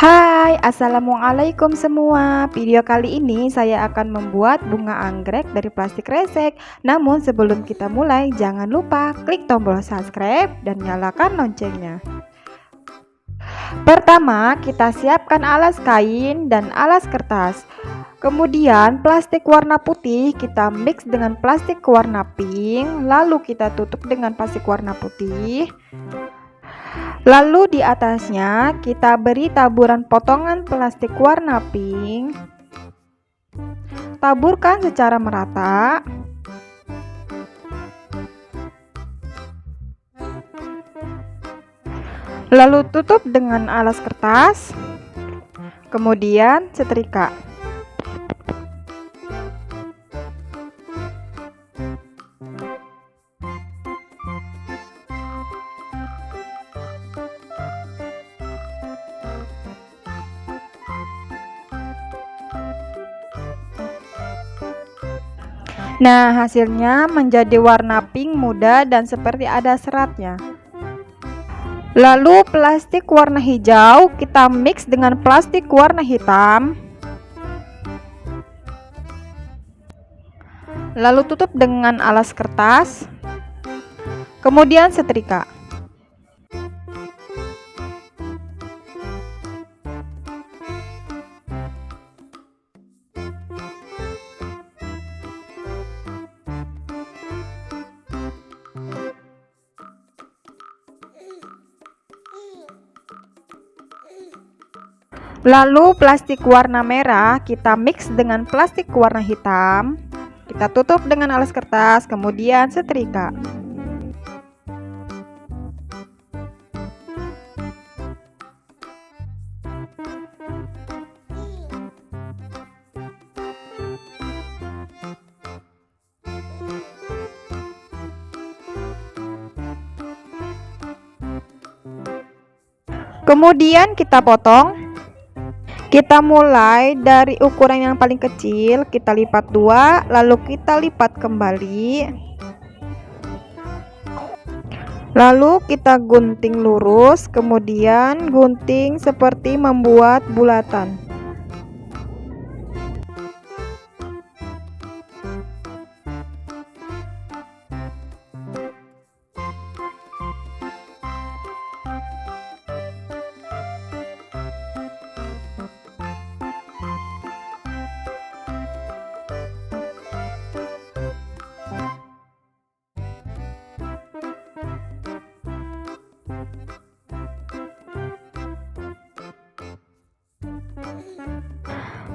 Hai, assalamualaikum semua. Video kali ini saya akan membuat bunga anggrek dari plastik resek. Namun sebelum kita mulai, jangan lupa klik tombol subscribe dan nyalakan loncengnya. Pertama, kita siapkan alas kain dan alas kertas. Kemudian plastik warna putih kita mix dengan plastik warna pink, lalu kita tutup dengan plastik warna putih. Lalu di atasnya kita beri taburan potongan plastik warna pink. Taburkan secara merata. Lalu tutup dengan alas kertas. Kemudian setrika. Nah, hasilnya menjadi warna pink muda dan seperti ada seratnya. Lalu plastik warna hijau kita mix dengan plastik warna hitam. Lalu tutup dengan alas kertas. Kemudian setrika. Lalu plastik warna merah kita mix dengan plastik warna hitam. Kita tutup dengan alas kertas, kemudian setrika. Kemudian kita potong. Kita mulai dari ukuran yang paling kecil, kita lipat 2, lalu kita lipat kembali. Lalu kita gunting lurus, kemudian gunting seperti membuat bulatan.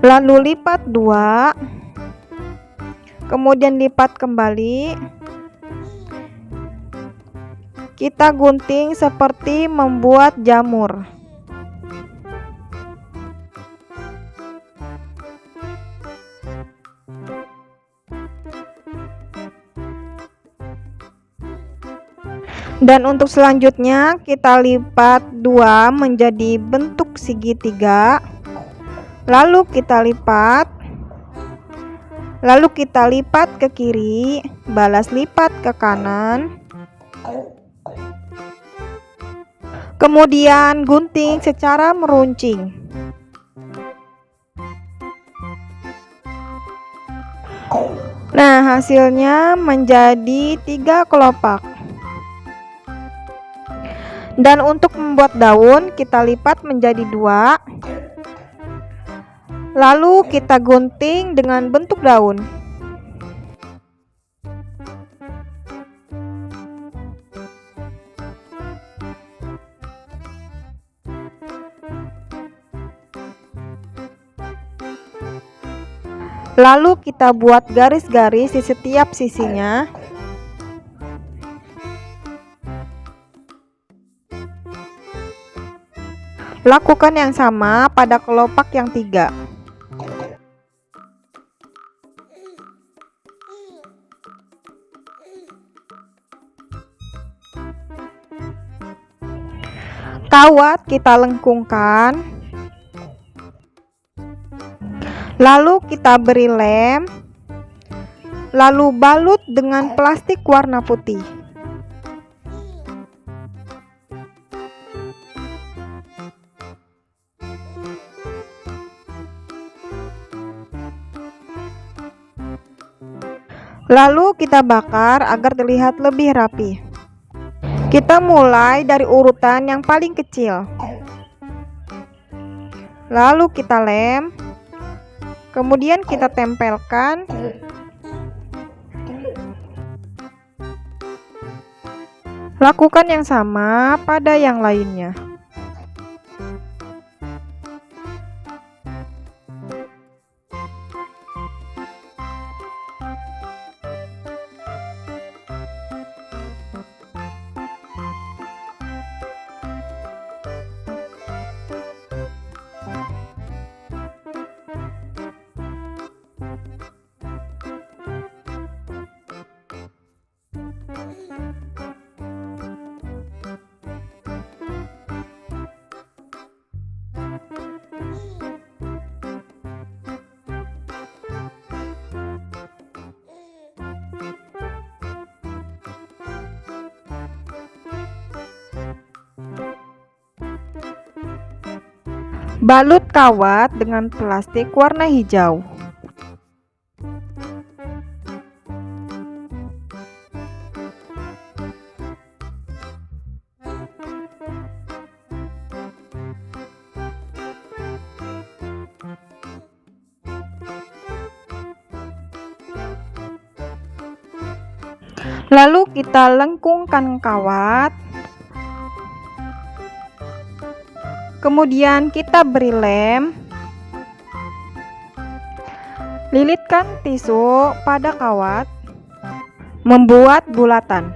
Lalu lipat 2, kemudian lipat kembali. Kita gunting seperti membuat jamur. Dan untuk selanjutnya kita lipat 2 menjadi bentuk segitiga. Lalu kita lipat. Lalu kita lipat ke kiri, balas lipat ke kanan. Kemudian gunting secara meruncing. Nah, hasilnya menjadi 3 kelopak. Dan untuk membuat daun, kita lipat menjadi 2. Lalu kita gunting dengan bentuk daun. Lalu kita buat garis-garis di setiap sisinya. Lakukan yang sama pada kelopak yang 3. Kawat kita lengkungkan. Lalu kita beri lem. Lalu balut dengan plastik warna putih. Lalu kita bakar agar terlihat lebih rapi. Kita mulai dari urutan yang paling kecil. Lalu kita lem. Kemudian kita tempelkan. Lakukan yang sama pada yang lainnya. Balut kawat dengan plastik warna hijau. Lalu kita lengkungkan kawat. Kemudian kita beri lem. Lilitkan tisu pada kawat. Membuat bulatan.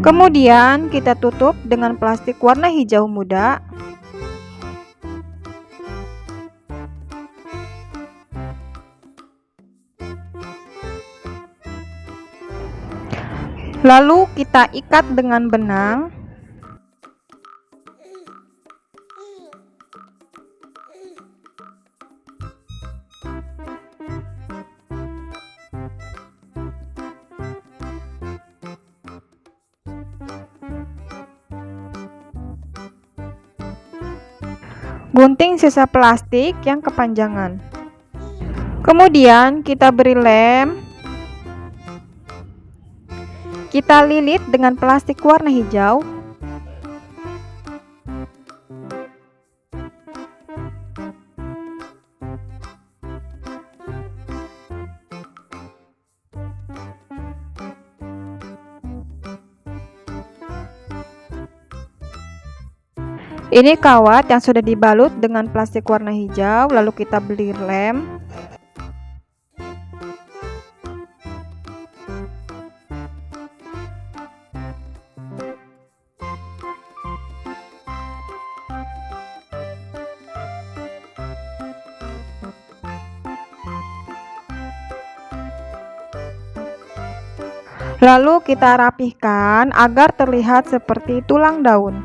Kemudian kita tutup dengan plastik warna hijau muda. Lalu kita ikat dengan benang. Gunting sisa plastik yang kepanjangan. Kemudian kita beri lem. Kita lilit dengan plastik warna hijau. Ini kawat yang sudah dibalut dengan plastik warna hijau, lalu kita beri lem. Lalu kita rapihkan agar terlihat seperti tulang daun.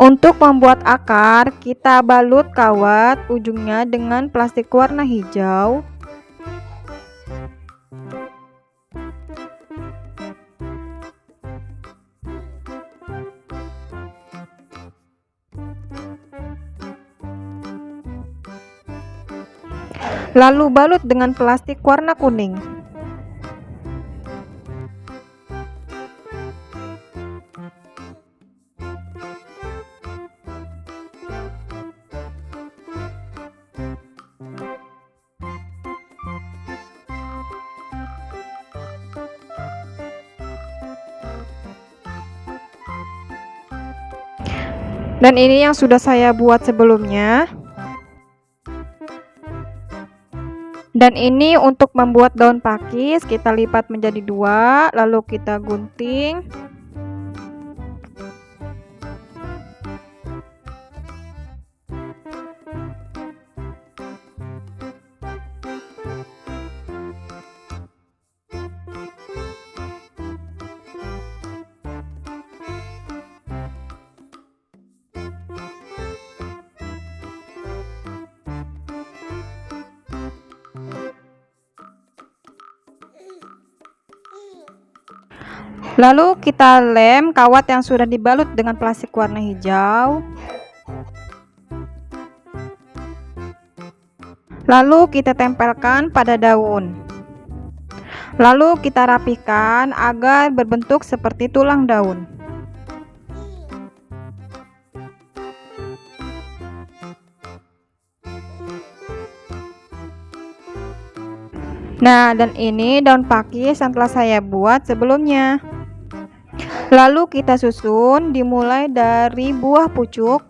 Untuk membuat akar, kita balut kawat ujungnya dengan plastik warna hijau. Lalu balut dengan plastik warna kuning. Dan ini yang sudah saya buat sebelumnya. Dan ini untuk membuat daun pakis, kita lipat menjadi 2, lalu kita gunting. Lalu kita lem kawat yang sudah dibalut dengan plastik warna hijau. Lalu kita tempelkan pada daun. Lalu kita rapihkan agar berbentuk seperti tulang daun. Nah, dan ini daun pakis yang telah saya buat sebelumnya. Lalu kita susun dimulai dari buah pucuk,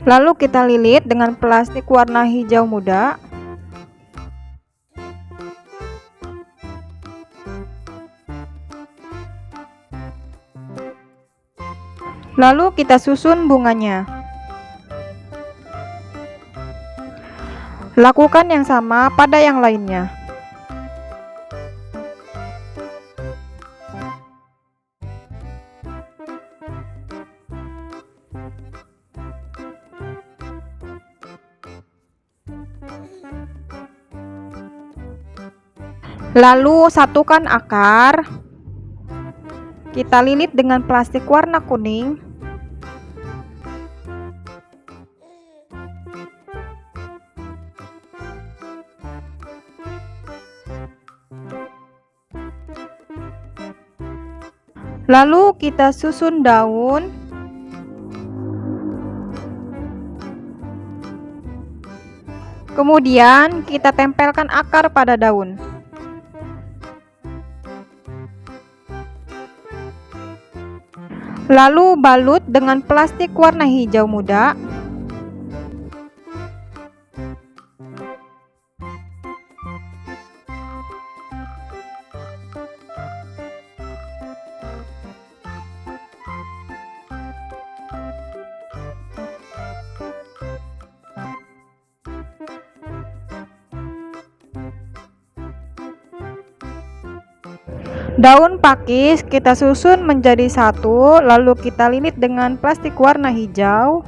lalu kita lilit dengan plastik warna hijau muda. Lalu kita susun bunganya. Lakukan yang sama pada yang lainnya. Lalu satukan akar. Kita lilit dengan plastik warna kuning. Lalu kita susun daun. Kemudian kita tempelkan akar pada daun. Lalu balut dengan plastik warna hijau muda. Daun pakis kita susun menjadi satu, lalu kita lilit dengan plastik warna hijau.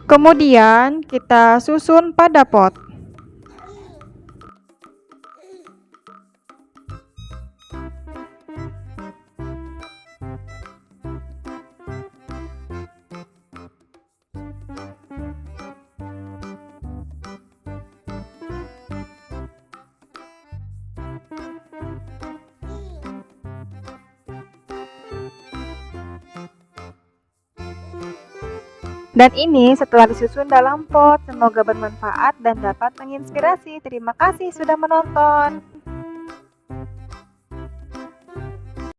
Kemudian kita susun pada pot. Dan ini setelah disusun dalam pot. Semoga bermanfaat dan dapat menginspirasi. Terima kasih sudah menonton.